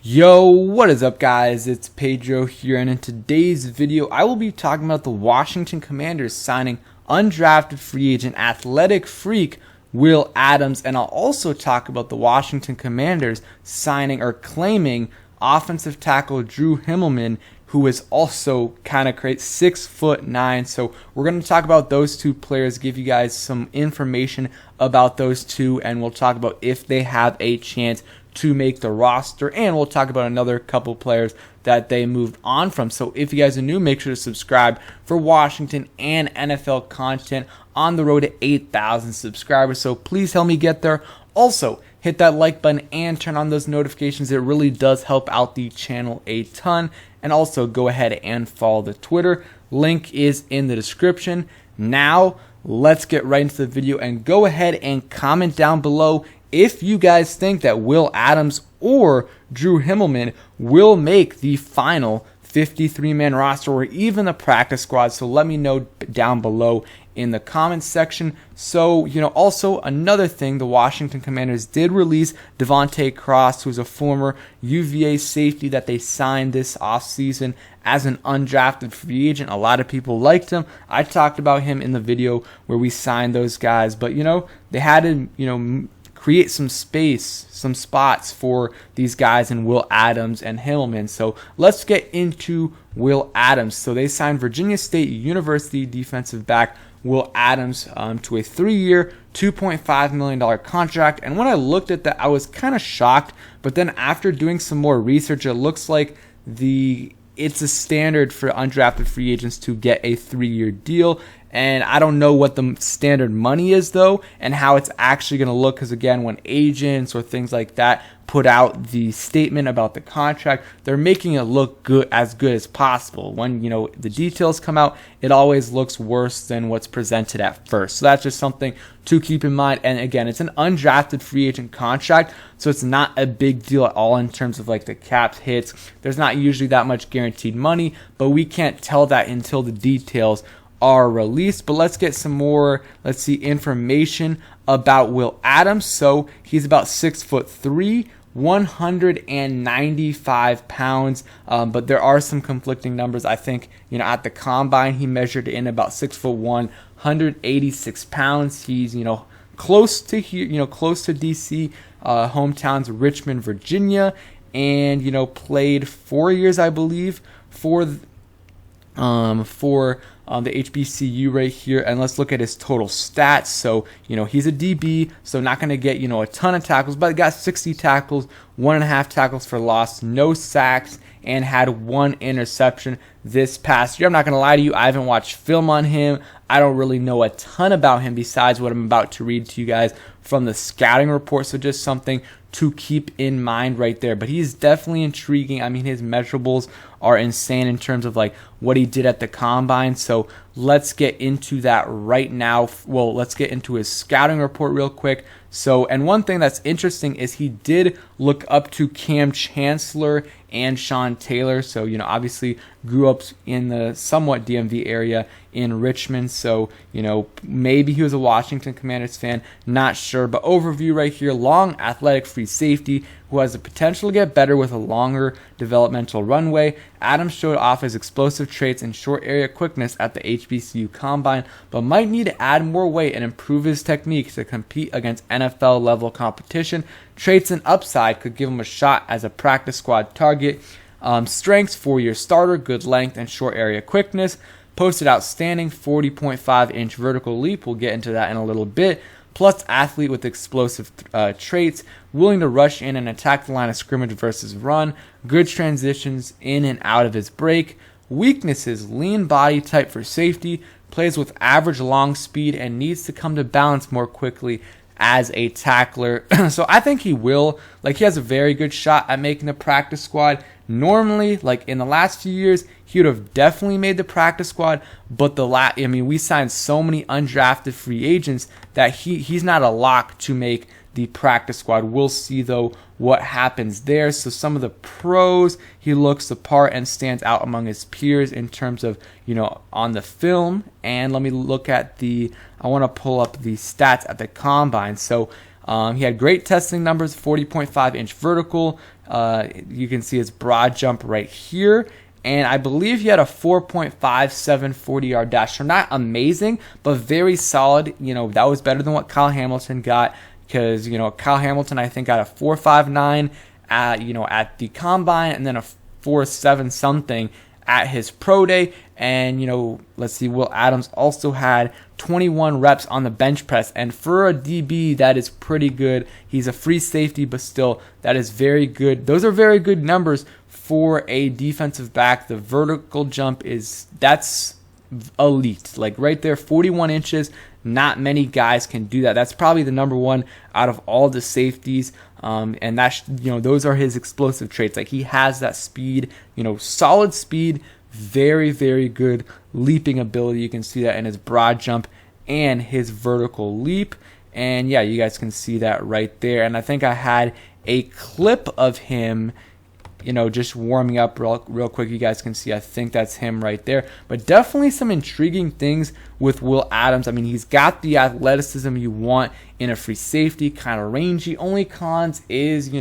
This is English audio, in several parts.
Yo, what is up guys? It's Pedro here, and in today's video I will be talking about the Washington Commanders signing undrafted free agent athletic freak Will Adams, and I'll also talk about the Washington Commanders signing or claiming offensive tackle Drew Himmelman, who is also kind of crazy, 6'9". So we're going to talk about those two players, give you guys some information about those two, and we'll talk about if they have a chance to make the roster, and we'll talk about another couple players that they moved on from. So if you guys are new, make sure to subscribe for Washington and NFL content on the road to 8,000 subscribers. So please help me get there. Also, hit that like button and turn on those notifications. It really does help out the channel a ton. And also go ahead and follow the Twitter. Link is in the description. Now, let's get right into the video and go ahead and comment down below if you guys think that Will Adams or Drew Himmelman will make the final 53-man roster or even the practice squad. So let me know down below in the comments section. So, also another thing, the Washington Commanders did release Devontae Cross, who's a former UVA safety that they signed this offseason as an undrafted free agent. A lot of people liked him. I talked about him in the video where we signed those guys, but they had to, create some space, some spots for these guys in Will Adams and Himmelman. So let's get into Will Adams. So they signed Virginia State University defensive back Will Adams to a 3-year, $2.5 million contract. And when I looked at that, I was kind of shocked. But then after doing some more research, it looks like it's a standard for undrafted free agents to get a 3-year deal. And I don't know what the standard money is, though, and how it's actually going to look. Because, again, when agents or things like that put out the statement about the contract, they're making it look good as possible. When, the details come out, it always looks worse than what's presented at first. So that's just something to keep in mind. And, again, it's an undrafted free agent contract, so it's not a big deal at all in terms of, like, the cap hits. There's not usually that much guaranteed money, but we can't tell that until the details are released. But let's get some more, information about Will Adams. So he's about 6'3", 195 pounds, but there are some conflicting numbers. I think, at the combine, he measured in about 6'1", 186 pounds. He's, close to here, close to DC, hometown's Richmond, Virginia, and, played 4 years, I believe, for the HBCU right here. And let's look at his total stats. So, he's a DB, so not going to get, a ton of tackles, but got 60 tackles, 1.5 tackles for loss, no sacks, and had 1 interception this past year. I'm not going to lie to you, I haven't watched film on him. I don't really know a ton about him besides what I'm about to read to you guys from the scouting report. So just something to keep in mind right there. But he's definitely intriguing. I mean, his measurables are insane in terms of what he did at the combine. So let's get into that right now. Well, let's get into his scouting report real quick. So, and one thing that's interesting is he did look up to Cam Chancellor and Sean Taylor. So, obviously grew up in the somewhat DMV area in Richmond. So, maybe he was a Washington Commanders fan, not sure. But overview right here, long athletic free safety who has the potential to get better with a longer developmental runway. Adams showed off his explosive traits and short area quickness at the HBCU Combine, but might need to add more weight and improve his technique to compete against NFL level competition. Traits and upside could give him a shot as a practice squad target. Strengths, 4-year starter, good length and short area quickness. Posted outstanding 40.5-inch vertical leap. We'll get into that in a little bit. Plus athlete with explosive traits, willing to rush in and attack the line of scrimmage versus run, good transitions in and out of his break. Weaknesses, lean body type for safety, plays with average long speed and needs to come to balance more quickly as a tackler. So I think he will. He has a very good shot at making the practice squad. Normally, in the last few years, he would have definitely made the practice squad, but we signed so many undrafted free agents that he's not a lock to make the practice squad. We'll see, though, what happens there. So some of the pros, he looks the part and stands out among his peers in terms of, on the film. And let me look at I want to pull up the stats at the combine. So he had great testing numbers, 40.5-inch vertical, You can see his broad jump right here. And I believe he had a 4.57 40-yard dash. So not amazing, but very solid. That was better than what Kyle Hamilton got, because, Kyle Hamilton, I think, got a 4.59 at the combine, and then a 4.7 something at his pro day. And, let's see, Will Adams also had 21 reps on the bench press. And for a DB, that is pretty good. He's a free safety, but still, that is very good. Those are very good numbers for a defensive back. The vertical jump that's elite. Like right there, 41 inches. Not many guys can do that. That's probably the number one out of all the safeties. And that's, those are his explosive traits. Like he has that speed, solid speed, very, very good leaping ability. You can see that in his broad jump and his vertical leap. And yeah, you guys can see that right there. And I think I had a clip of him, just warming up real quick. You guys can see, I think that's him right there. But definitely some intriguing things with Will Adams. I mean, he's got the athleticism you want in a free safety, kind of rangy. Only cons is,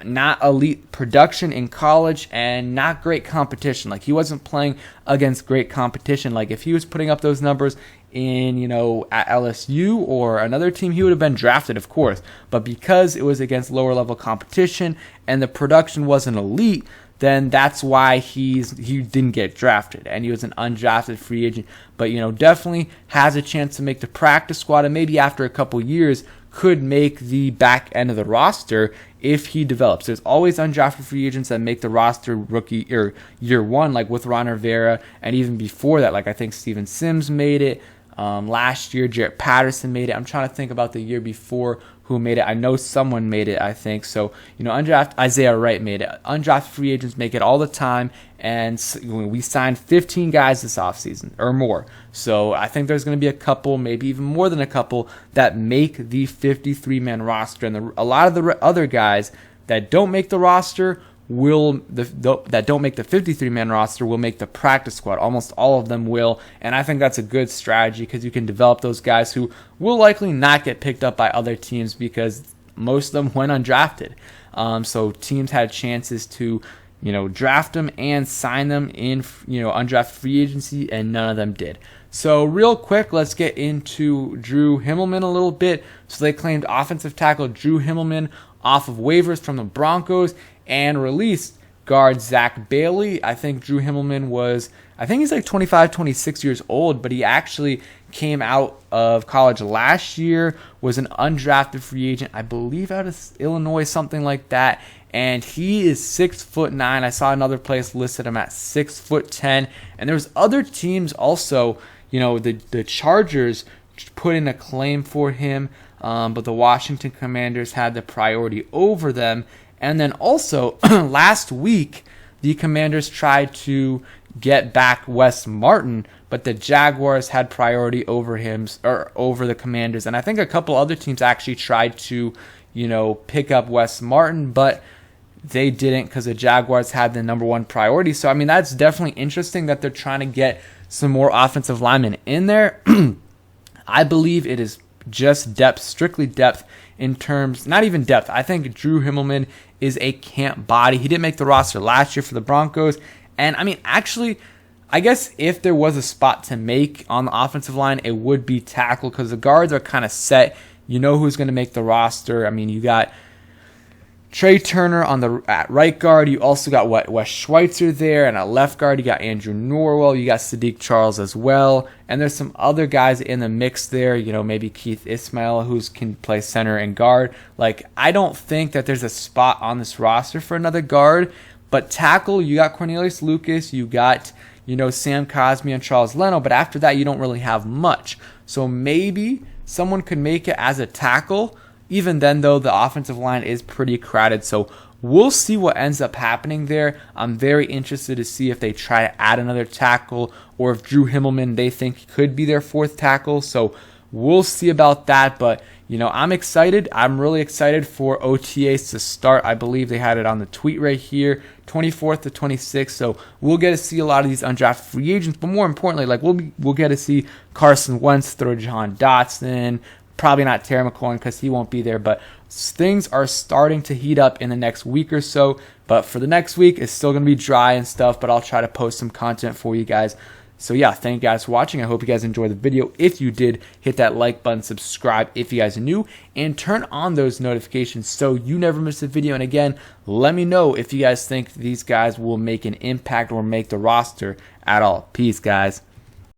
not elite production in college and not great competition. Like he wasn't playing against great competition. Like if he was putting up those numbers in, at LSU or another team, he would have been drafted, of course. But because it was against lower level competition and the production wasn't elite, then that's why he didn't get drafted, and he was an undrafted free agent. But definitely has a chance to make the practice squad, and maybe after a couple years could make the back end of the roster if he develops. There's always undrafted free agents that make the roster rookie or year one, like with Ron Rivera, and even before that, like I think Steven Sims made it. Last year, Jarrett Patterson made it. I'm trying to think about the year before who made it. I know someone made it, I think. So, undrafted Isaiah Wright made it. Undrafted free agents make it all the time. And we signed 15 guys this offseason or more. So I think there's going to be a couple, maybe even more than a couple, that make the 53-man roster. And a lot of the other guys that don't make the roster that don't make the 53-man roster will make the practice squad. Almost all of them will, and I think that's a good strategy because you can develop those guys who will likely not get picked up by other teams because most of them went undrafted. So teams had chances to draft them and sign them in undrafted free agency, and none of them did. So real quick, let's get into Drew Himmelman a little bit. So they claimed offensive tackle Drew Himmelman off of waivers from the Broncos and released guard Zach Bailey. I think Drew Himmelman he's like 25, 26 years old, but he actually came out of college last year, was an undrafted free agent, I believe out of Illinois, something like that. And he is 6'9". I saw another place listed him at 6'10". And there's other teams also, the Chargers put in a claim for him, but the Washington Commanders had the priority over them. And then also, last week, the Commanders tried to get back Wes Martin, but the Jaguars had priority over him, or over the Commanders. And I think a couple other teams actually tried to, pick up Wes Martin, but they didn't because the Jaguars had the number one priority. So, I mean, that's definitely interesting that they're trying to get some more offensive linemen in there. I believe it is just depth, strictly depth in terms, not even depth. I think Drew Himmelman is a camp body. He didn't make the roster last year for the Broncos. And I mean, actually, I guess if there was a spot to make on the offensive line, it would be tackle because the guards are kind of set. You know who's going to make the roster. I mean, you got Trey Turner at right guard. You also got Wes Schweitzer there, and at left guard you got Andrew Norwell. You got Sadiq Charles as well, and there's some other guys in the mix there. Maybe Keith Ismail who can play center and guard. Like, I don't think that there's a spot on this roster for another guard, but tackle you got Cornelius Lucas, you got Sam Cosmi and Charles Leno, but after that you don't really have much. So maybe someone could make it as a tackle. Even then, though, the offensive line is pretty crowded, so we'll see what ends up happening there. I'm very interested to see if they try to add another tackle or if Drew Himmelman they think could be their fourth tackle. So we'll see about that, but I'm excited. I'm really excited for OTAs to start. I believe they had it on the tweet right here, 24th to 26th. So we'll get to see a lot of these undrafted free agents, but more importantly, we'll get to see Carson Wentz throw Jahan Dotson, Probably not Terry McLaurin because he won't be there, but things are starting to heat up in the next week or so. But for the next week, it's still going to be dry and stuff, but I'll try to post some content for you guys. So yeah, thank you guys for watching. I hope you guys enjoyed the video. If you did, hit that like button, subscribe if you guys are new, and turn on those notifications so you never miss a video. And again, let me know if you guys think these guys will make an impact or make the roster at all. Peace, guys.